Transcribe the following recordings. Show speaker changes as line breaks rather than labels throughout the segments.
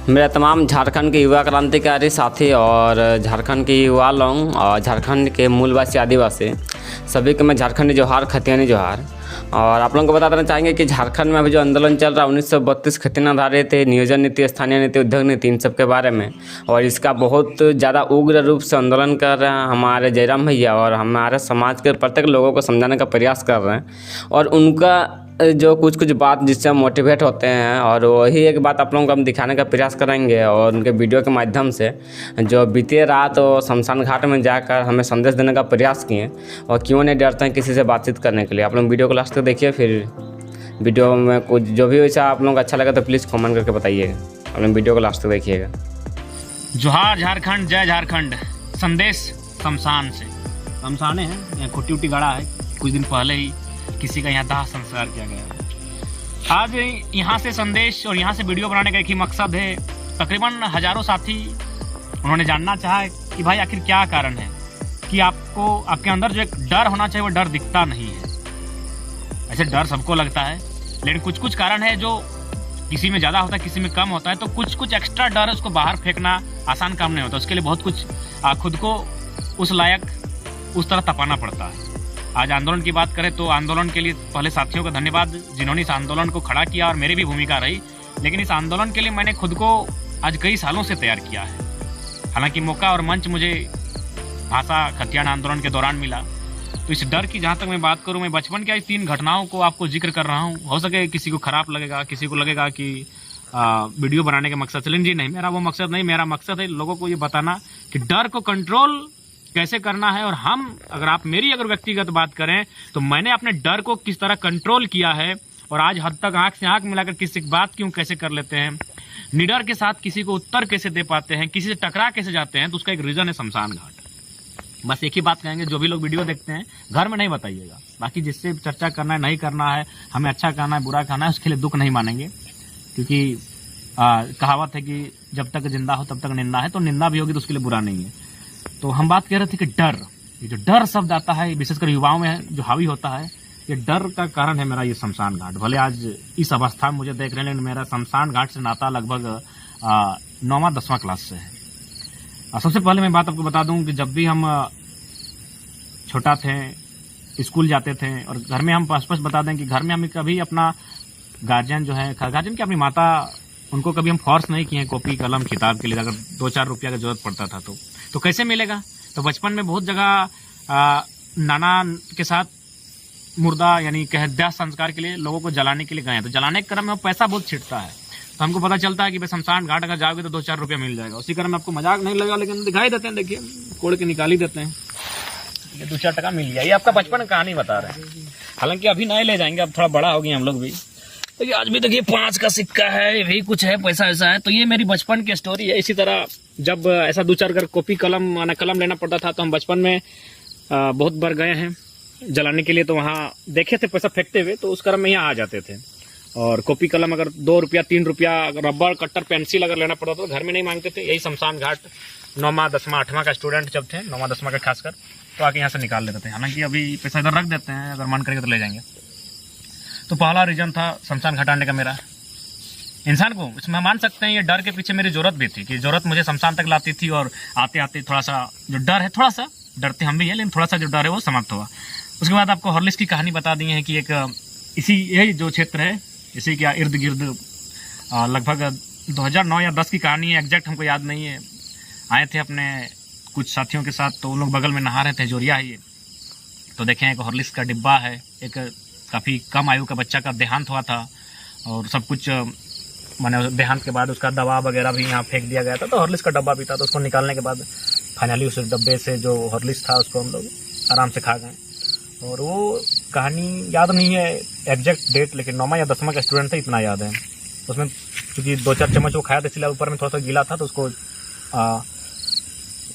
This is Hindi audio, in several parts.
मेरा तमाम झारखंड के युवा क्रांतिकारी साथी और झारखंड के युवा लोग और झारखंड के मूलवासी आदिवासी सभी को मैं झारखंडी जोहार, खतियानी जोहार। और आप लोगों को बता देना चाहेंगे कि झारखंड में अभी जो आंदोलन चल रहा है 1932 खतियान आधारित नियोजन नीति, स्थानीय नीति, उद्योग नीति, इन सब के बारे में, और इसका बहुत ज़्यादा उग्र रूप से आंदोलन कर रहे हैं हमारे जयराम भैया, और हमारे समाज के प्रत्येक लोगों को समझाने का प्रयास कर रहे हैं। और उनका जो कुछ बात जिससे हम मोटिवेट होते हैं, और वही एक बात आप लोगों को हम दिखाने का प्रयास करेंगे और उनके वीडियो के माध्यम से, जो बीते रात वो शमशान घाट में जाकर हमें संदेश देने का प्रयास किए और क्यों नहीं डरते हैं किसी से बातचीत करने के लिए। आप लोग वीडियो को लास्ट तक देखिए, फिर वीडियो में कुछ जो भी वैसा आप लोगों को अच्छा लगा तो प्लीज़ कमेंट करके बताइएगा। आप लोग वीडियो को लास्ट तक देखिएगा।
जोहार झारखंड, जय झारखंड। संदेश शमशान से, शमशाने हैं, यहाँ खुट्टी उट्टी गड़ा है, कुछ दिन पहले ही किसी का यहाँ दाह संस्कार किया गया। आज यहाँ से संदेश और यहाँ से वीडियो बनाने का एक ही मकसद है। तकरीबन हजारों साथी उन्होंने जानना चाहा कि भाई आखिर क्या कारण है कि आपको आपके अंदर जो एक डर होना चाहिए वो डर दिखता नहीं है। ऐसे डर सबको लगता है, लेकिन कुछ कुछ कारण है जो किसी में ज़्यादा होता है, किसी में कम होता है। तो कुछ एक्स्ट्रा डर है, उसको बाहर फेंकना आसान काम नहीं होता। उसके लिए बहुत कुछ खुद को उस लायक उस तरह तपाना पड़ता है। आज आंदोलन की बात करें तो आंदोलन के लिए पहले साथियों का धन्यवाद जिन्होंने इस आंदोलन को खड़ा किया, और मेरी भी भूमिका रही। लेकिन इस आंदोलन के लिए मैंने खुद को आज कई सालों से तैयार किया है। हालांकि मौका और मंच मुझे भाषा खतियान आंदोलन के दौरान मिला। तो इस डर की जहाँ तक मैं बात करूँ, मैं बचपन की 3 घटनाओं को आपको जिक्र कर रहा हूँ। हो सके किसी को खराब लगेगा, किसी को लगेगा कि वीडियो बनाने के मकसद से, लेकिन जी नहीं, मेरा वो मकसद नहीं। मेरा मकसद है लोगों को ये बताना कि डर को कंट्रोल कैसे करना है। और आप मेरी व्यक्तिगत बात करें तो मैंने अपने डर को किस तरह कंट्रोल किया है, और आज हद तक आंख से आंख मिलाकर किसी की बात क्यों कैसे कर लेते हैं, निडर के साथ किसी को उत्तर कैसे दे पाते हैं, किसी से टकरा कैसे जाते हैं। तो उसका एक रीज़न है शमशान घाट। बस एक ही बात कहेंगे, जो भी लोग वीडियो देखते हैं घर में नहीं बताइएगा। बाकी जिससे चर्चा करना है, नहीं करना है, हमें अच्छा करना है, बुरा करना है, उसके लिए दुख नहीं मानेंगे। क्योंकि कहावत है कि जब तक जिंदा हो तब तक निंदा है, तो निंदा भी होगी तो उसके लिए बुरा नहीं है। तो हम बात कर रहे थे कि डर, ये जो डर शब्द आता है विशेषकर युवाओं में जो हावी होता है, ये डर का कारण है मेरा ये शमशान घाट। भले आज इस अवस्था में मुझे देख रहे हैं, लेकिन मेरा शमशान घाट से नाता लगभग 9वां-10वां क्लास से है। सबसे पहले मैं बात आपको बता दूं कि जब भी हम छोटा थे, स्कूल जाते थे, और घर में हम स्पष्ट बता दें कि घर में हम कभी अपना गार्जियन जो है, गार्जियन की अपनी माता, उनको कभी हम फोर्स नहीं किए कॉपी कलम किताब के लिए। अगर 2-4 रुपया की जरूरत पड़ता था तो कैसे मिलेगा। तो बचपन में बहुत जगह नाना के साथ मुर्दा यानी दाह संस्कार के लिए लोगों को जलाने के लिए गए। तो जलाने के क्रम में पैसा बहुत छिटता है, तो हमको पता चलता है कि भाई शमशान घाट अगर जाओगे तो 2-4 रुपया मिल जाएगा। उसी क्रम में आपको मजाक नहीं लगा, लेकिन दिखाई देते हैं, देखिए कोड़ के निकाल ही देते हैं, ये 2-4 टका मिल गया। ये आपका बचपन की कहानी बता रहे हैं। हालांकि अभी नहीं ले जाएंगे, अब थोड़ा बड़ा हो गए हम लोग भी। तो ये आज भी देखिए 5 का सिक्का है, ये भी कुछ है, पैसा ऐसा है। तो ये मेरी बचपन की स्टोरी है। इसी तरह जब ऐसा 2-4 अगर कॉपी कलम लेना पड़ता था तो हम बचपन में बहुत बार गए हैं जलाने के लिए। तो वहाँ देखे थे पैसा फेंकते हुए, तो उस क्रम में यहाँ आ जाते थे। और कॉपी कलम अगर 2 रुपया 3 रुपया, रबड़ कट्टर पेंसिल अगर लेना पड़ता था तो घर में नहीं मांगते थे। यही शमशान घाट 9वां 10वां 8वां का स्टूडेंट जब थे, 9वां 10वां का खासकर, तो आके यहाँ से निकाल लेते थे। हालांकि अभी पैसा इधर रख देते हैं, अगर मन करेगा तो ले जाएंगे। तो पहला रीजन था शमशान घटाने का मेरा। इंसान को इसमें मान सकते हैं ये डर के पीछे मेरी जरूरत भी थी, कि जरूरत मुझे शमशान तक लाती थी, और आते आते थोड़ा सा जो डर है, थोड़ा सा डरते हम भी हैं, लेकिन थोड़ा सा जो डर है वो समाप्त हुआ। उसके बाद आपको हॉर्लिक्स की कहानी बता दी है कि एक यही जो क्षेत्र है, इसी के इर्द गिर्द लगभग 2009 या 10 की कहानी है, एग्जैक्ट हमको याद नहीं है। आए थे अपने कुछ साथियों के साथ, तो उन लोग बगल में नहा रहे थे, जोरिया है ये। तो देखें एक हॉर्लिक्स का डिब्बा है, एक काफ़ी कम आयु का बच्चा का देहांत हुआ था, और सब कुछ मैंने देहांत के बाद उसका दवा वगैरह भी यहाँ फेंक दिया गया था। तो हॉर्लिक्स का डब्बा भी था, तो उसको निकालने के बाद फाइनली उस डब्बे से जो हॉर्लिक्स था उसको हम लोग आराम से खा गए। और वो कहानी याद नहीं है एग्जैक्ट डेट, लेकिन 9वां या 10वां का स्टूडेंट था, इतना याद है। उसमें क्योंकि 2-4 चम्मच वो खाया था, इसलिए ऊपर में थोड़ा सा गीला था, तो उसको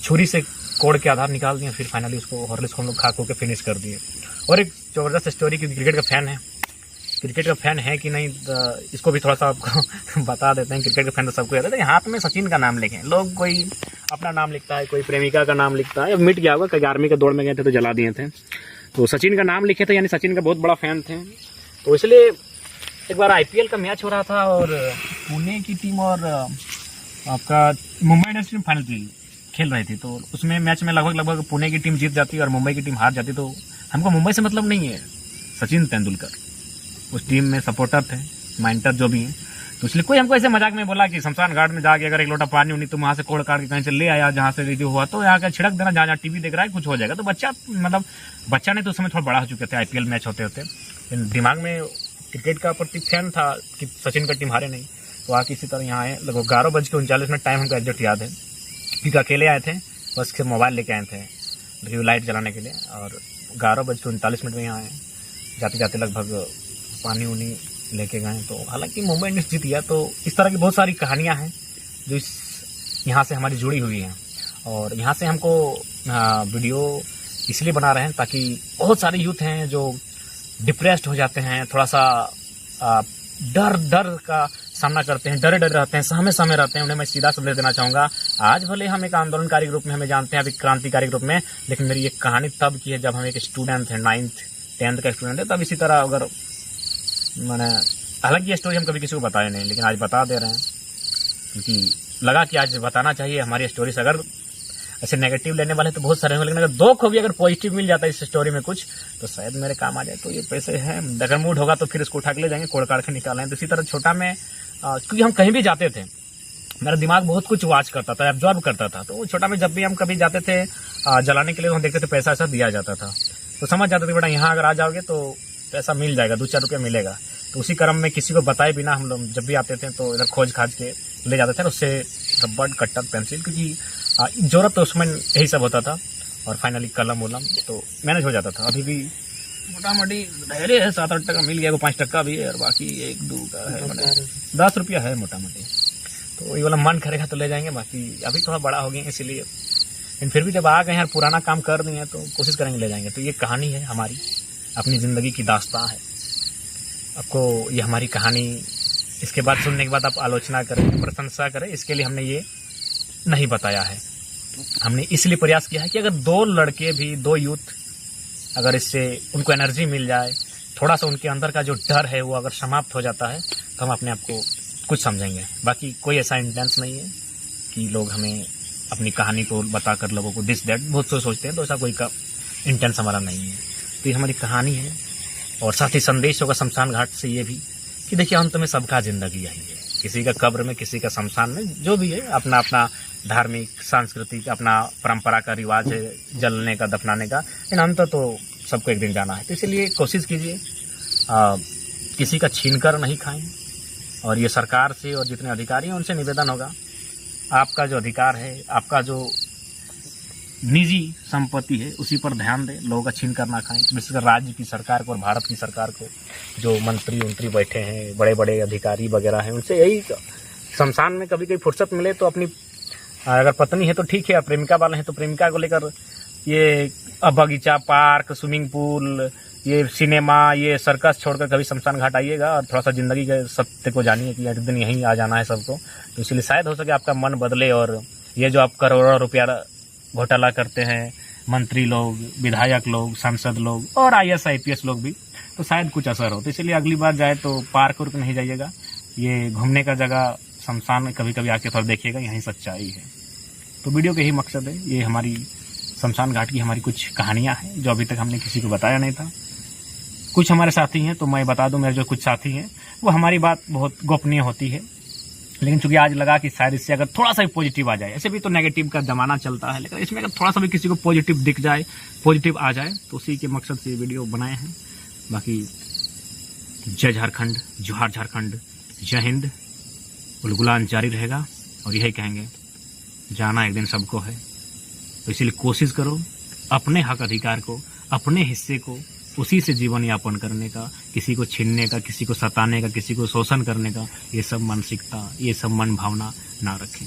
छुरी से कोड़ के आधार निकाल दिए। फिर फाइनली उसको हॉर्लिक्स को हम लोग खा के फिनिश कर दिए। और एक ज़बरदस्त स्टोरी, क्योंकि क्रिकेट का फ़ैन है कि नहीं, इसको भी थोड़ा सा आपको बता देते हैं। क्रिकेट का फ़ैन तो सबको याद है, लेकिन हाथ में सचिन का नाम लिखें लोग, कोई अपना नाम लिखता है, कोई प्रेमिका का नाम लिखता है। अब मिट गया होगा, कहीं आर्मी के दौड़ में गए थे तो जला दिए थे। तो सचिन का नाम लिखे थे, यानी सचिन का बहुत बड़ा फ़ैन थे। तो इसलिए एक बार IPL का मैच हो रहा था, और पुणे की टीम और आपका मुंबई इंडियंस टीम फाइनल खेल रही थी, तो उसमें मैच में लगभग पुणे की टीम जीत जाती और मुंबई की टीम हार जाती। तो हमको मुंबई से मतलब नहीं है, सचिन तेंदुलकर उस टीम में सपोर्टर थे, माइंटर जो भी हैं। तो इसलिए कोई हमको ऐसे मजाक में बोला कि शमशान घाट में जाके अगर एक लोटा पानी उनी तुम वहाँ से कोड़ काट के कहीं से ले आया, जहाँ से रेडियो हुआ, तो यहाँ का छिड़क देना, जहाँ टीवी देख रहा है कुछ हो जाएगा। तो बच्चा ने तो उस समय थोड़ा बड़ा हो चुके थे IPL मैच होते होते, दिमाग में क्रिकेट का प्रति फैन था कि सचिन का टीम हारे नहीं। तो आके इसी तरह यहाँ आए, लगभग 11:39 में टाइम हमको एग्जैक्ट याद है, क्योंकि अकेले आए थे, बस के मोबाइल लेके आए थे रिव्यू लाइट जलाने के लिए, और 11:39 में यहाँ आए। जाते जाते लगभग पानी उनी लेके गए। तो हालांकि मुंबई इंडियंस जीत गया। तो इस तरह की बहुत सारी कहानियाँ हैं जो यहाँ से हमारी जुड़ी हुई हैं, और यहाँ से हमको वीडियो इसलिए बना रहे हैं ताकि बहुत सारे यूथ हैं जो डिप्रेस्ड हो जाते हैं, थोड़ा सा डर का सामना करते हैं, डरे रहते हैं, सहमे रहते हैं। उन्हें मैं सीधा संदेश देना चाहूँगा, आज भले हम एक आंदोलनकारी ग्रुप में हमें जानते हैं, अभी क्रांतिकारी ग्रुप में, लेकिन मेरी ये कहानी तब की है जब हम एक स्टूडेंट थे, 9th 10th का स्टूडेंट है। तब इसी तरह अगर मैंने, हालांकि ये स्टोरी हम कभी किसी को बताए नहीं, लेकिन आज बता दे रहे हैं क्योंकि लगा कि आज बताना चाहिए हमारी स्टोरी से। अगर ऐसे नेगेटिव लेने वाले तो बहुत सारे हैं, लेकिन अगर दो को भी अगर पॉजिटिव मिल जाता है इस स्टोरी में कुछ, तो शायद मेरे काम आ जाए। तो ये पैसे हैं, अगर मूड होगा तो फिर इसको उठा के ले जाएंगे, कोड़ काट के निकालें। तो इसी तरह छोटा में क्योंकि हम कहीं भी जाते थे, मेरा दिमाग बहुत कुछ वॉच करता था, ऑब्जर्व करता था। तो छोटा में जब भी हम कभी जाते थे जलाने के लिए, तो हम देखते थे पैसा ऐसा दिया जाता था, तो समझ जाते थे बेटा यहाँ अगर आ जाओगे तो पैसा मिल जाएगा, 2-4 रुपये मिलेगा। तो उसी क्रम में किसी को बताए बिना हम लोग जब भी आते थे तो इधर खोज खाज के ले जाते थे, उससे रबड़, कट्टर, पेंसिल, क्योंकि जरूरत तो उसमें यही सब होता था, और फाइनली कलम वलम तो मैनेज हो जाता था। अभी भी मोटा मोटी ढेरे है, 7-8 टका मिल गया, वो 5 टका भी है, और बाकी 1-2 का है, 10 रुपया है मोटा मोटी। तो ये वाला मन करेगा तो ले जाएंगे, बाकी अभी थोड़ा बड़ा हो गया इसीलिए, लेकिन फिर भी जब आ गए हैं, पुराना काम कर दिए हैं, तो कोशिश करेंगे ले जाएंगे। तो ये कहानी है हमारी, अपनी ज़िंदगी की दास्तां है। आपको ये हमारी कहानी इसके बाद सुनने के बाद आप आलोचना करें, प्रशंसा करें, इसके लिए हमने ये नहीं बताया है। हमने इसलिए प्रयास किया है कि अगर 2 लड़के भी, 2 यूथ अगर इससे उनको एनर्जी मिल जाए, थोड़ा सा उनके अंदर का जो डर है वो अगर समाप्त हो जाता है, तो हम अपने आप को कुछ समझेंगे। बाकी कोई ऐसा इंटेंस नहीं है कि लोग हमें अपनी कहानी को बताकर लोगों को दिस दैट बहुत सोचते हैं, तो ऐसा कोई का इंटेंस हमारा नहीं है। तो ये हमारी कहानी है, और साथ ही संदेश होगा शमशान घाट से ये भी कि देखिए अंत में सबका जिंदगी यही है, किसी का कब्र में, किसी का शमशान में, जो भी है अपना अपना धार्मिक, सांस्कृतिक, अपना परंपरा का रिवाज है जलने का, दफनाने का, लेकिन अंत तो सबको एक दिन जाना है। तो इसलिए कोशिश कीजिए किसी का छीन कर नहीं खाएं, और ये सरकार से और जितने अधिकारी हैं उनसे निवेदन होगा, आपका जो अधिकार है, आपका जो निजी संपत्ति है उसी पर ध्यान दें, लोगों का छीन कर ना खाएं। विशेषकर राज्य की सरकार को और भारत की सरकार को, जो मंत्री बैठे हैं, बड़े बड़े अधिकारी वगैरह हैं, उनसे यही, शमशान में कभी कभी फुर्सत मिले तो अपनी, अगर पत्नी है तो ठीक है, प्रेमिका वाले हैं तो प्रेमिका को लेकर ये बगीचा, पार्क, स्विमिंग पूल, ये सिनेमा, ये सर्कस छोड़कर कभी शमशान घाट आइएगा, और थोड़ा सा ज़िंदगी के सत्य को जानिए कि एक दिन यहीं आ जाना है सबको। तो इसलिए शायद हो सके आपका मन बदले, और ये जो आप करोड़ों रुपया घोटाला करते हैं मंत्री लोग, विधायक लोग, सांसद लोग, और IAS IPS लोग भी, तो शायद कुछ असर हो। तो इसलिए अगली बार जाए तो पार्क उर्क नहीं जाइएगा, ये घूमने का जगह शमशान में कभी कभी आके थोड़ा देखिएगा, यहीं सच्चाई है। तो वीडियो के यही मकसद है, ये हमारी शमशान घाट की हमारी कुछ कहानियाँ हैं जो अभी तक हमने किसी को बताया नहीं था। कुछ हमारे साथी हैं तो मैं बता दूं, मेरे जो कुछ साथी हैं वो हमारी बात बहुत गोपनीय होती है, लेकिन चूंकि आज लगा कि शायद इससे अगर थोड़ा सा भी पॉजिटिव आ जाए, ऐसे भी तो नेगेटिव का जमाना चलता है, लेकिन इसमें अगर थोड़ा सा भी किसी को पॉजिटिव दिख जाए, पॉजिटिव आ जाए, तो उसी के मकसद से ये वीडियो बनाए हैं। बाकी जय झारखंड, जोहार झारखंड, जय हिंद, गुलगुलान जारी रहेगा, और यही कहेंगे जाना एक दिन सबको है। तो इसलिए कोशिश करो अपने हक अधिकार को, अपने हिस्से को, उसी से जीवन यापन करने का, किसी को छीनने का, किसी को सताने का, किसी को शोषण करने का, ये सब मानसिकता, ये सब मन भावना ना रखें।